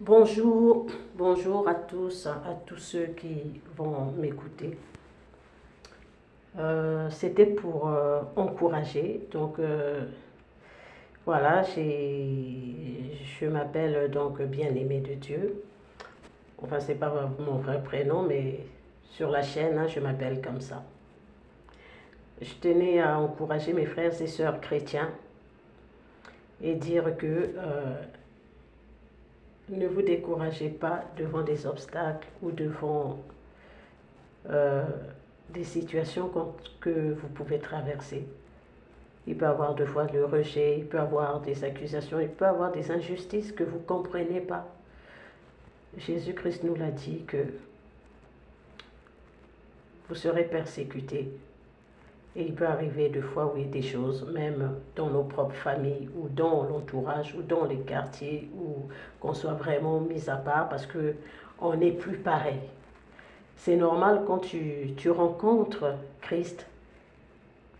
Bonjour, bonjour à tous ceux qui vont m'écouter. C'était pour encourager. Voilà, je m'appelle donc Bien-Aimé de Dieu. Enfin, c'est pas mon vrai prénom, mais sur la chaîne, hein, je m'appelle comme ça. Je tenais à encourager mes frères et sœurs chrétiens et dire que ne vous découragez pas devant des obstacles ou devant euh, des situations que vous pouvez traverser. Il peut y avoir de fois le rejet, il peut y avoir des accusations, il peut y avoir des injustices que vous ne comprenez pas. Jésus-Christ nous l'a dit que vous serez persécutés. Et il peut arriver de fois, oui, des choses, même dans nos propres familles ou dans l'entourage ou dans les quartiers, où qu'on soit vraiment mis à part parce qu'on n'est plus pareil. C'est normal quand tu rencontres Christ,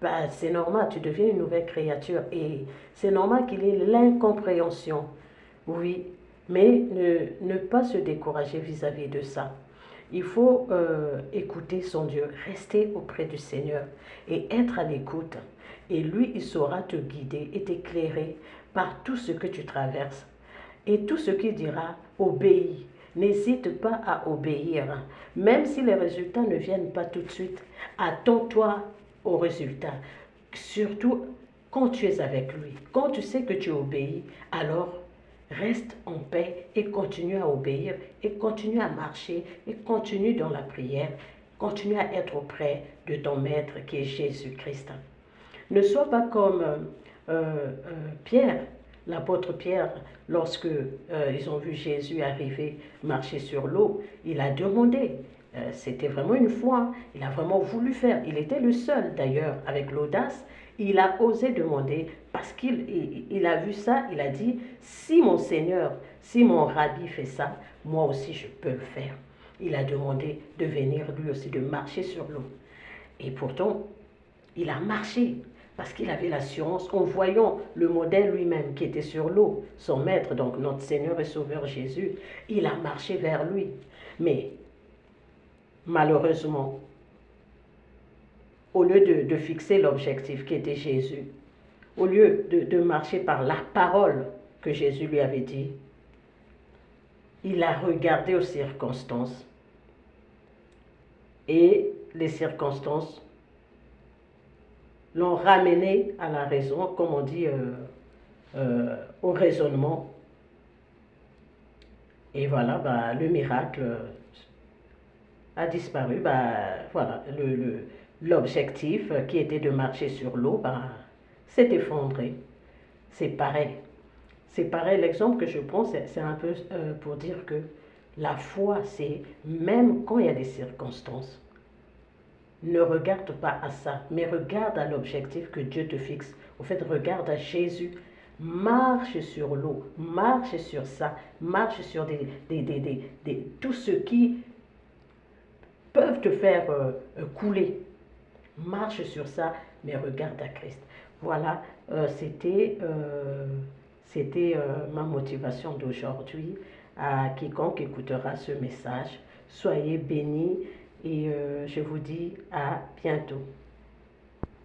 ben, c'est normal, tu deviens une nouvelle créature et c'est normal qu'il y ait l'incompréhension, oui, mais ne pas se décourager vis-à-vis de ça. Il faut écouter son Dieu, rester auprès du Seigneur et être à l'écoute. Et lui, il saura te guider et t'éclairer par tout ce que tu traverses. Et tout ce qu'il dira, obéis. N'hésite pas à obéir. Même si les résultats ne viennent pas tout de suite, attends-toi aux résultats. Surtout quand tu es avec lui. Quand tu sais que tu obéis, alors reste en paix et continue à obéir et continue à marcher et continue dans la prière. Continue à être auprès de ton maître qui est Jésus-Christ. Ne sois pas comme Pierre, l'apôtre Pierre, lorsque ils ont vu Jésus arriver, marcher sur l'eau, il a demandé. C'était vraiment une foi, il a vraiment voulu faire. Il était le seul d'ailleurs avec l'audace. Il a osé demander parce qu'il a vu ça, il a dit, si mon Seigneur, si mon Rabbi fait ça, moi aussi je peux le faire. Il a demandé de venir lui aussi, de marcher sur l'eau. Et pourtant, il a marché parce qu'il avait l'assurance en voyant le modèle lui-même qui était sur l'eau, son maître, donc notre Seigneur et Sauveur Jésus, il a marché vers lui. Mais malheureusement, au lieu de fixer l'objectif qui était Jésus, au lieu de marcher par la parole que Jésus lui avait dit, il a regardé aux circonstances. Et les circonstances l'ont ramené à la raison, comme on dit, au raisonnement. Et voilà, bah, le miracle a disparu. Bah, voilà, l'objectif qui était de marcher sur l'eau bah, s'est effondré. C'est pareil. C'est pareil, l'exemple que je prends, c'est un peu pour dire que la foi, c'est même quand il y a des circonstances, ne regarde pas à ça, mais regarde à l'objectif que Dieu te fixe. Au fait, regarde à Jésus. Marche sur l'eau, marche sur ça, marche sur tout ce qui peuvent te faire couler. Marche sur ça, mais regarde à Christ. Voilà, c'était ma motivation d'aujourd'hui. À quiconque écoutera ce message, soyez bénis et je vous dis à bientôt.